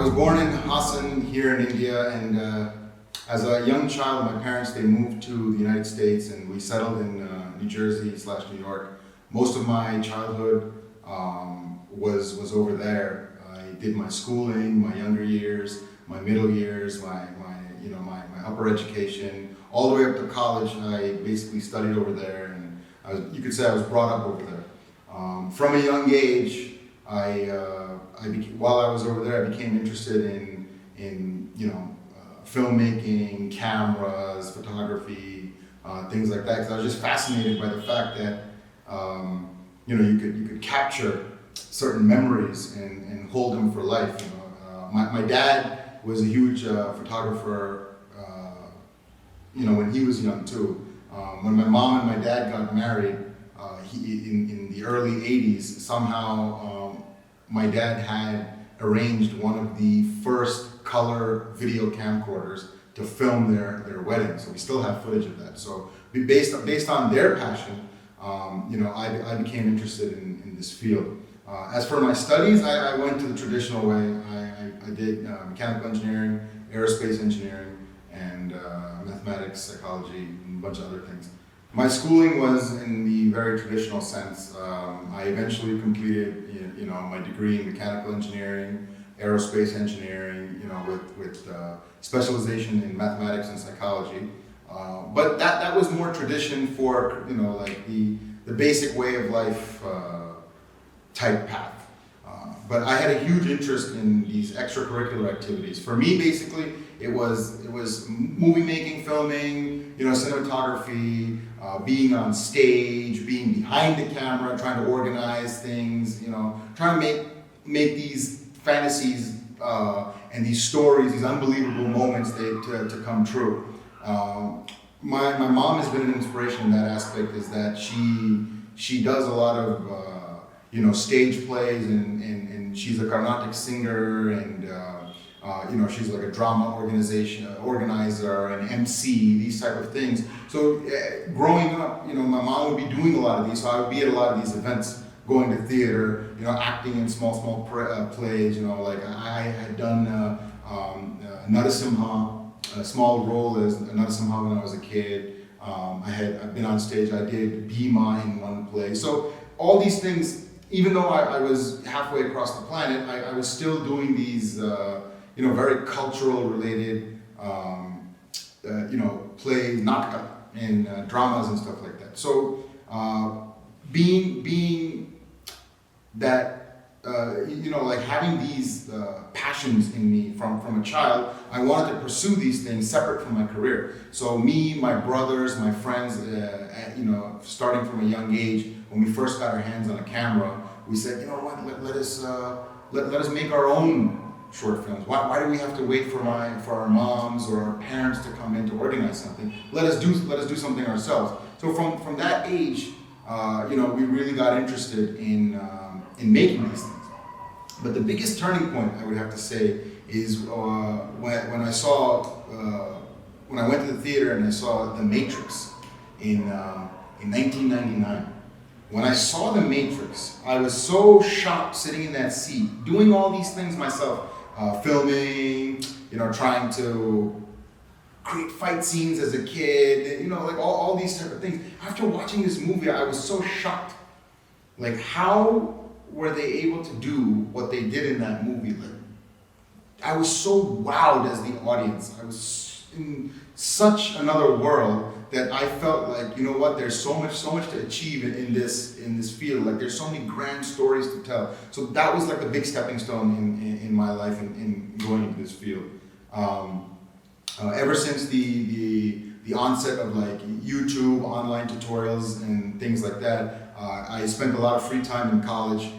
was born in Hassan here in India, and as a young child, my parents, they moved to the United States, and we settled in New Jersey / New York. Most of my childhood was over there. I did my schooling, my younger years, my middle years, my upper education, all the way up to college. I basically studied over there, and you could say I was brought up over there. From a young age, while I was over there, I became interested in filmmaking, cameras, photography, things like that. Because I was just fascinated by the fact that you could capture certain memories and hold them for life. My dad was a huge photographer. When he was young too. When my mom and my dad got married, in the early '80s, somehow my dad had arranged one of the first color video camcorders to film their wedding. So we still have footage of that. So based on their passion, I became interested in this field. As for my studies, I went to the traditional way. I did mechanical engineering, aerospace engineering, and mathematics, psychology, and a bunch of other things. My schooling was in the very traditional sense. I eventually completed, my degree in mechanical engineering, aerospace engineering, with specialization in mathematics and psychology. But that was more tradition for, like the basic way of life type path. But I had a huge interest in these extracurricular activities. For me, basically, it was movie making, filming, cinematography, being on stage, being behind the camera, trying to organize things, trying to make these fantasies and these stories, these unbelievable moments to come true. My mom has been an inspiration in that aspect. Is that she does a lot of stage plays, and she's a Carnatic singer, and she's like a drama organizer, and MC, these type of things. So growing up, my mom would be doing a lot of these, so I would be at a lot of these events, going to theater, acting in small plays. Like I had done Narasimha, a small role as Narasimha when I was a kid. I've been on stage. I did Bhima in one play. So all these things. Even though I was halfway across the planet, I was still doing these, very cultural related, plays, natka, and dramas and stuff like that. So, being that, like having these passions in me from a child, I wanted to pursue these things separate from my career. So me, my brothers, my friends, starting from a young age, when we first got our hands on a camera, we said, let us make our own short films. Why do we have to wait for our moms or our parents to come in to organize something? Let us do something ourselves. So from that age, we really got interested in making these things. But the biggest turning point, I would have to say, is when I saw when I went to the theater and I saw The Matrix in 1999. When I saw The Matrix, I was so shocked sitting in that seat, doing all these things myself, filming, trying to create fight scenes as a kid, like all these type of things. After watching this movie, I was so shocked. Like, how were they able to do what they did in that movie? Like, I was so wowed as the audience. I was in such another world that I felt like, there's so much to achieve in this field. Like, there's so many grand stories to tell. So that was like the big stepping stone in my life in going into this field. Ever since the onset of like YouTube, online tutorials, and things like that, I spent a lot of free time in college,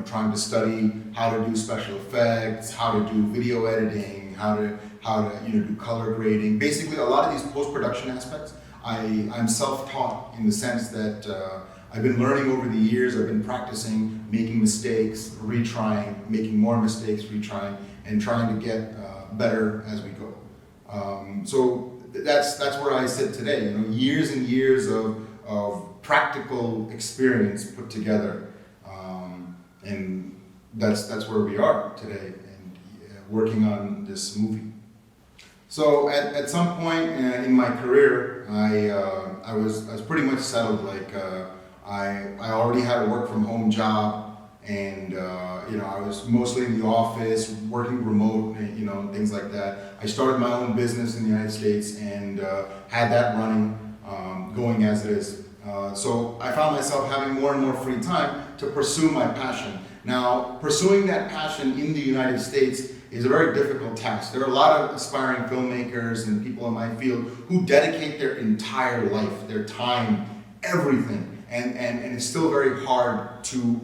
trying to study how to do special effects, how to do video editing, how to do color grading. Basically, a lot of these post-production aspects, I'm self-taught in the sense that I've been learning over the years. I've been practicing, making mistakes, retrying, making more mistakes, retrying, and trying to get better as we go. So that's where I sit today. Years and years of practical experience put together, and that's where we are today. And working on this movie. So at some point in my career, I was pretty much settled. Like I already had a work from home job, and I was mostly in the office, working remote, and things like that. I started my own business in the United States and had that running, going as it is. So I found myself having more and more free time to pursue my passion. Now, pursuing that passion in the United States is a very difficult task. There are a lot of aspiring filmmakers and people in my field who dedicate their entire life, their time, everything, and it's still very hard to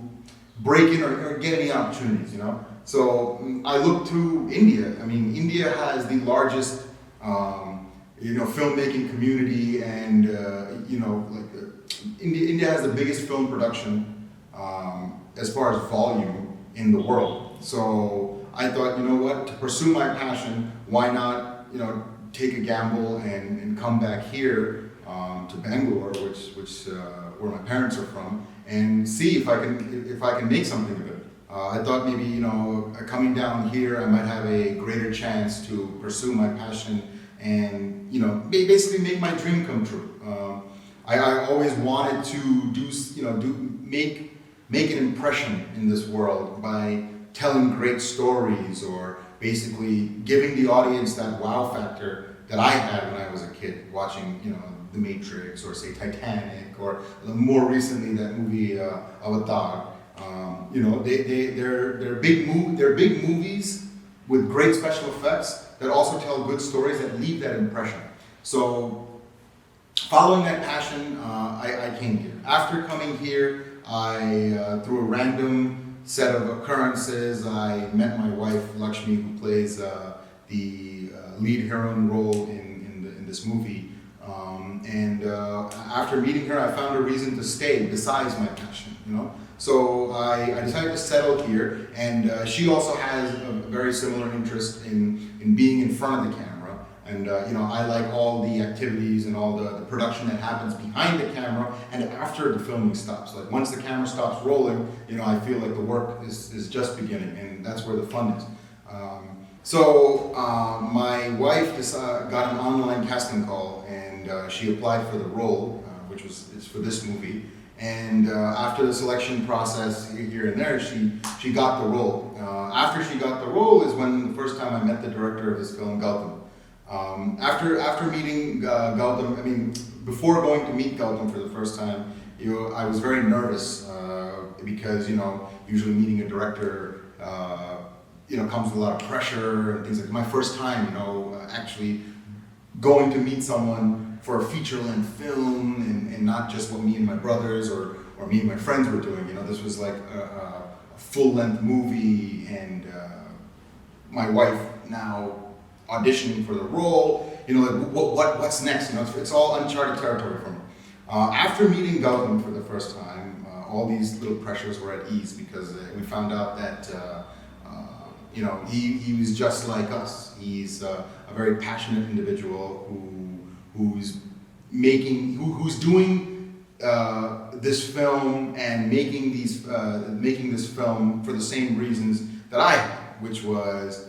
break in or get any opportunities, So I look to India. I mean, India has the largest, filmmaking community, and India has the biggest film production as far as volume in the world. So I thought, to pursue my passion, why not, take a gamble and come back here to Bangalore, which where my parents are from, and see if I can make something of it. I thought maybe, coming down here, I might have a greater chance to pursue my passion and, basically make my dream come true. I always wanted to make an impression in this world by telling great stories, or basically giving the audience that wow factor that I had when I was a kid watching, The Matrix, or say Titanic, or more recently that movie Avatar. They're big movies with great special effects that also tell good stories that leave that impression. So, following that passion, I came here. After coming here, through a random set of occurrences, I met my wife Lakshmi, who plays the lead heroine role in this movie. After meeting her, I found a reason to stay besides my passion. So I decided to settle here, and she also has a very similar interest in being in front of the camera. And I like all the activities and all the production that happens behind the camera and after the filming stops. Like once the camera stops rolling, I feel like the work is just beginning, and that's where the fun is. So my wife got an online casting call, and she applied for the role, which is for this movie. And after the selection process here and there, she got the role. After she got the role is when the first time I met the director of this film, Gautam. After meeting Gautam, before going to meet Gautam for the first time, I was very nervous because usually meeting a director, comes with a lot of pressure and things like that. My first time, actually going to meet someone for a feature-length film, and not just what me and my brothers or me and my friends were doing. This was like a full-length movie, and my wife now auditioning for the role, what's next? It's all uncharted territory for me. After meeting Gautam for the first time, all these little pressures were at ease, because we found out that he was just like us. He's a very passionate individual who's doing this film and making this film for the same reasons that I had, which was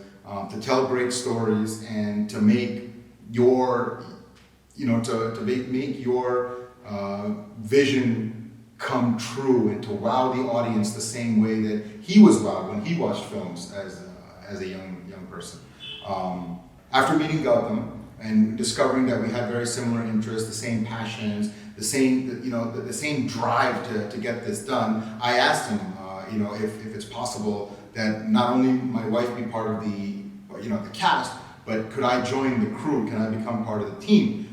to tell great stories and to make your, to make your vision come true, and to wow the audience the same way that he was wowed when he watched films as a young person. After meeting Gautam and discovering that we had very similar interests, the same passions, the same drive to get this done, I asked him, if it's possible that not only my wife be part of the cast, but could I join the crew? Can I become part of the team?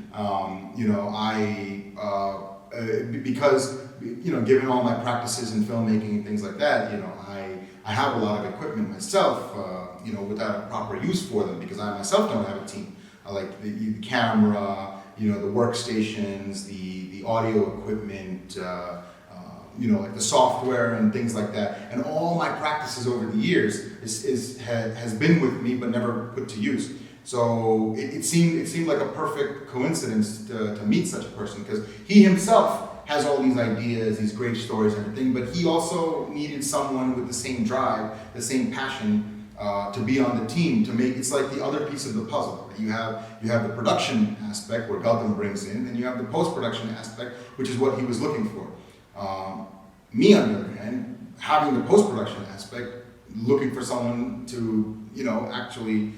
Because given all my practices in filmmaking and things like that, I have a lot of equipment myself, without a proper use for them, because I myself don't have a team. I like the camera, the workstations, the audio equipment, like the software and things like that. And all my practices over the years has been with me, but never put to use. So it seemed like a perfect coincidence to meet such a person, because he himself has all these ideas, these great stories and everything, but he also needed someone with the same drive, the same passion to be on the team to make it's like the other piece of the puzzle. Right? You have the production aspect where Gautam brings in, and you have the post-production aspect, which is what he was looking for. Me, on the other hand, having the post-production aspect, looking for someone to actually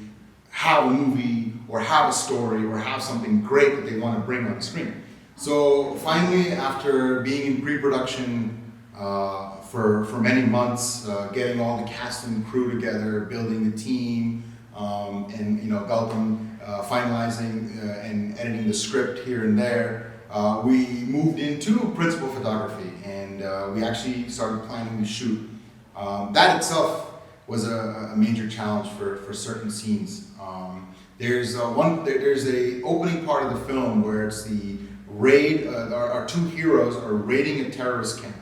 have a movie or have a story or have something great that they want to bring on the screen. So finally, after being in pre-production for many months, getting all the cast and crew together, building the team, and Gautam finalizing and editing the script here and there, we moved into principal photography, and we actually started planning the shoot. That itself was a major challenge for certain scenes. There's a opening part of the film where it's the raid. Our two heroes are raiding a terrorist camp,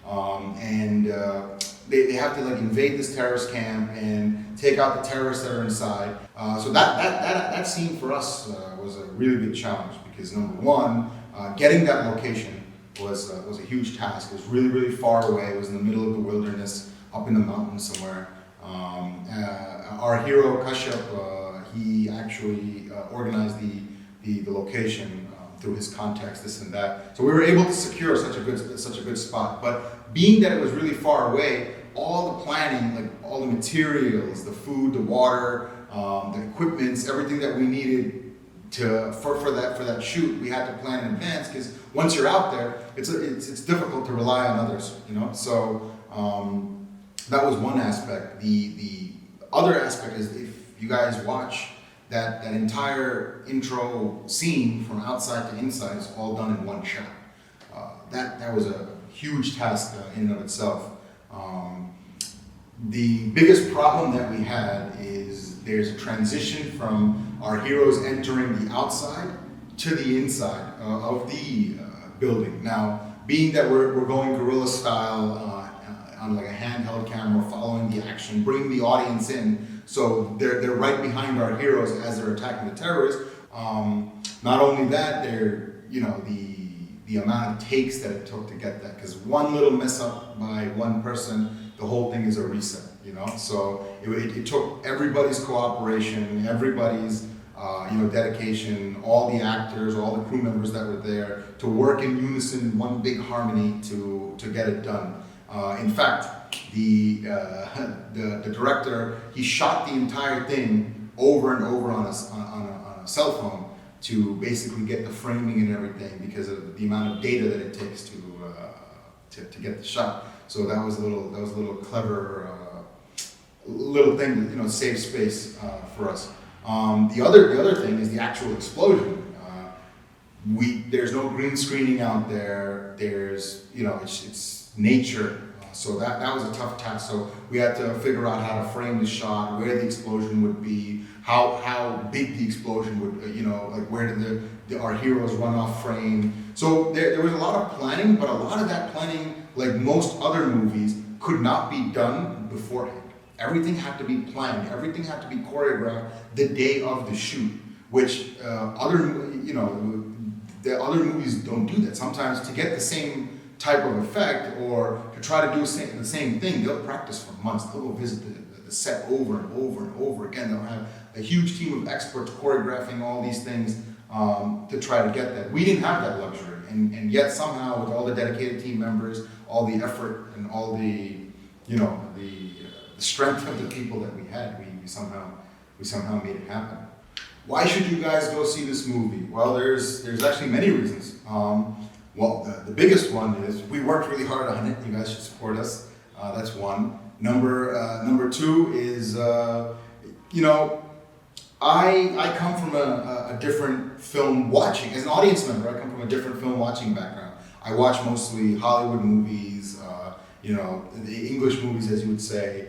and they have to invade this terrorist camp and take out the terrorists that are inside. So that scene for us was a really big challenge because number one, getting that location was a huge task. It was really, really far away. It was in the middle of the wilderness, up in the mountains somewhere. Our hero Kashyap, he actually organized the location through his contacts, this and that. So we were able to secure such a good spot. But being that it was really far away, all the planning, all the materials, the food, the water, the equipments, everything that we needed for that shoot, we had to plan in advance because once you're out there, it's difficult to rely on others, So that was one aspect. The other aspect is if you guys watch that entire intro scene from outside to inside is all done in one shot. That was a huge task in and of itself. The biggest problem that we had is there's a transition from our heroes entering the outside to the inside of the building. Now, being that we're going guerrilla style on a handheld camera, following the action, bringing the audience in, so they're right behind our heroes as they're attacking the terrorists. Not only that, they're the amount of takes that it took to get that, because one little mess up by one person, the whole thing is a reset. So it took everybody's cooperation, everybody's dedication, all the actors, all the crew members that were there to work in unison, one big harmony to get it done. In fact, the director, he shot the entire thing over and over on a cell phone to basically get the framing and everything because of the amount of data that it takes to get the shot. So that was a little clever little thing that save space for us. The other thing is the actual explosion. There's no green screening out there. There's it's nature. So that was a tough task. So we had to figure out how to frame the shot, where the explosion would be, how big the explosion would, where did our heroes run off frame. So there was a lot of planning, but a lot of that planning, like most other movies, could not be done beforehand. Everything had to be planned. Everything had to be choreographed the day of the shoot, which the other movies don't do that. Sometimes to get the same type of effect or to try to do the same thing, they'll practice for months. They'll go visit the set over and over and over again. They'll have a huge team of experts choreographing all these things to try to get that. We didn't have that luxury, and yet somehow with all the dedicated team members, all the effort and all the strength of the people that we had, we somehow made it happen. Why should you guys go see this movie? Well, there's actually many reasons. Well, the biggest one is we worked really hard on it. You guys should support us. That's one. Number two is, I come from a different film watching. As an audience member, I come from a different film watching background. I watch mostly Hollywood movies, the English movies, as you would say,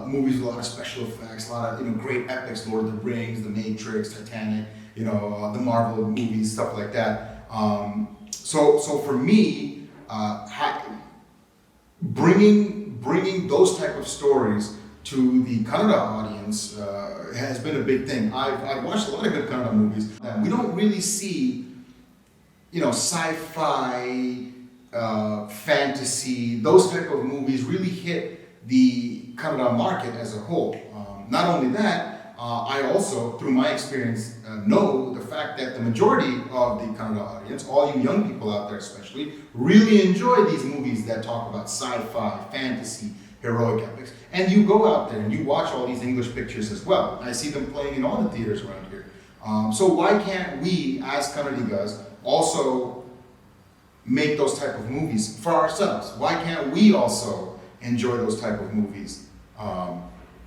movies with a lot of special effects, a lot of great epics, Lord of the Rings, The Matrix, Titanic, the Marvel movies, stuff like that. So for me, bringing those type of stories to the Kannada audience has been a big thing. I've watched a lot of good Kannada movies. We don't really see, sci-fi, fantasy, those type of movies really hit the Kannada market as a whole. Not only that, I also, through my experience, know the fact that the majority of the Kannada audience, all you young people out there especially, really enjoy these movies that talk about sci-fi, fantasy, heroic epics. And you go out there and you watch all these English pictures as well. I see them playing in all the theaters around here. So why can't we, as Kannadigas, also make those type of movies for ourselves? Why can't we also enjoy those type of movies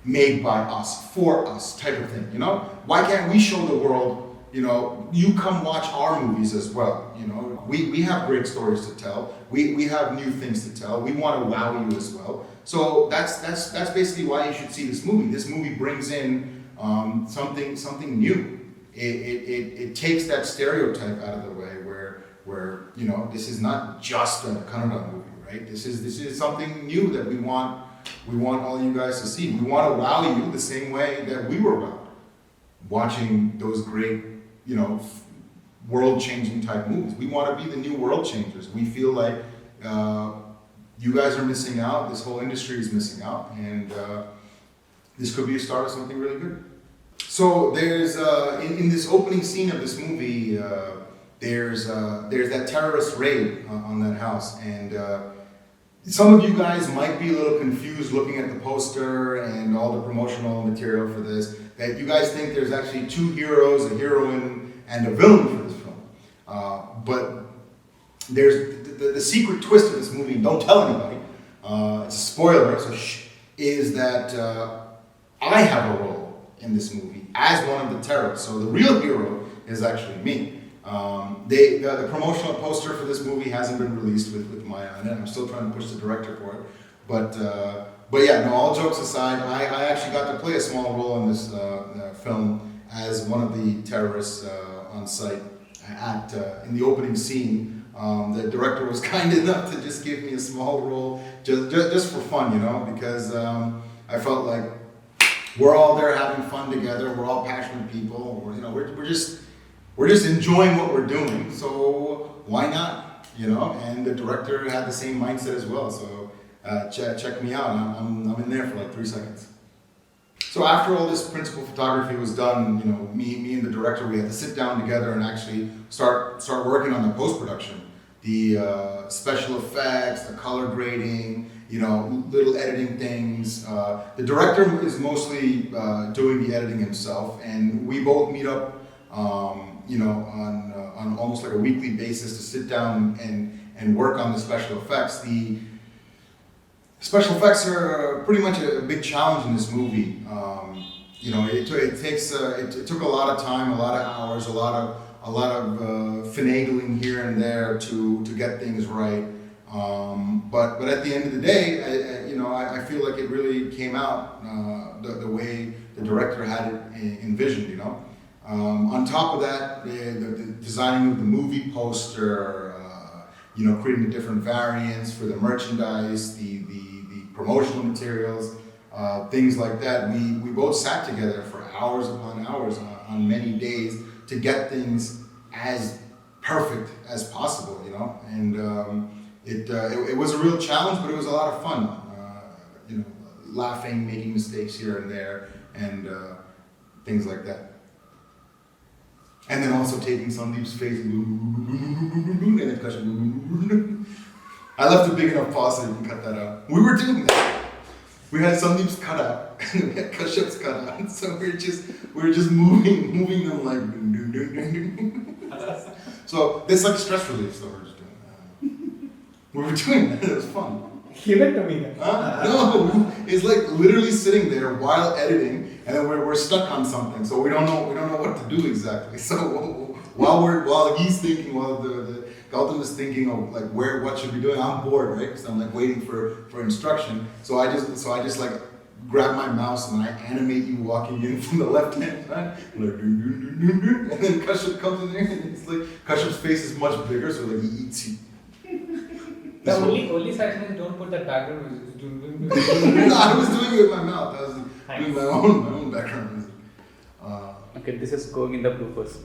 made by us, for us, type of thing, you know? Why can't we show the world, you know, you come watch our movies as well, you know? We have great stories to tell. We have new things to tell. We want to wow you as well. So that's basically why you should see this movie. This movie brings in something new. It takes that stereotype out of the way where you know, this is not just a Kannada movie, right? This is something new that we want all you guys to see. We want to wow you the same way that we were wowed watching those great, you know, world-changing type movies. We want to be the new world changers. We feel like you guys are missing out. This whole industry is missing out, and this could be a start of something really good. So there's in this opening scene of this movie, there's that terrorist raid on that house, and some of you guys might be a little confused looking at the poster and all the promotional material for this, that you guys think there's actually two heroes, a heroine, and a villain for this film. But there's the secret twist of this movie, don't tell anybody, it's a spoiler, so shh, is that I have a role in this movie as one of the terrorists. So the real hero is actually me. The promotional poster for this movie hasn't been released with Maya on it. I'm still trying to push the director for it. But yeah, no, all jokes aside, I actually got to play a small role in this film as one of the terrorists on site in the opening scene. The director was kind enough to just give me a small role, just for fun, you know, because I felt like we're all there having fun together. We're all passionate people. We're just enjoying what we're doing. So why not, you know? And the director had the same mindset as well. So check me out. I'm in there for like 3 seconds. So after all this principal photography was done, you know, me and the director, we had to sit down together and actually start working on the post-production. The special effects, the color grading, you know, little editing things. The director is mostly doing the editing himself, and we both meet up, you know, on almost like a weekly basis to sit down and work on the special effects. The special effects are pretty much a big challenge in this movie. You know, it took a lot of time, a lot of hours, a lot of finagling here and there to get things right. But at the end of the day, you know, I feel like it really came out the way the director had it envisioned, you know. On top of that, the designing of the movie poster, you know, creating the different variants for the merchandise, the promotional materials, things like that. We both sat together for hours upon hours on many days to get things as perfect as possible, you know. And it was a real challenge, but it was a lot of fun. You know, laughing, making mistakes here and there, and things like that. And then also taking Sandeep's face and then Kashyap. I left a big enough pause so you can cut that out. We were doing that. We had Sandeep's cut out and we had Kashyap's cut out. So we were just moving them like. So it's like stress relief. So we're just doing that. We were doing that. It was fun. Give it to me then. No, it's like literally sitting there while editing, and then we're stuck on something, so we don't know what to do exactly. So while he's thinking, while the Gautam is thinking of like what should we be doing, I'm bored, right? So I'm like waiting for instruction. So I just like grab my mouse and I animate you walking in from the left hand side, like, and then Kashyap comes in there, and it's like Kashyap's face is much bigger, so like he eats you. The only side is don't put that background music. No, I was doing it with my mouth. I was doing my own background music. Okay, this is going in the bloopers.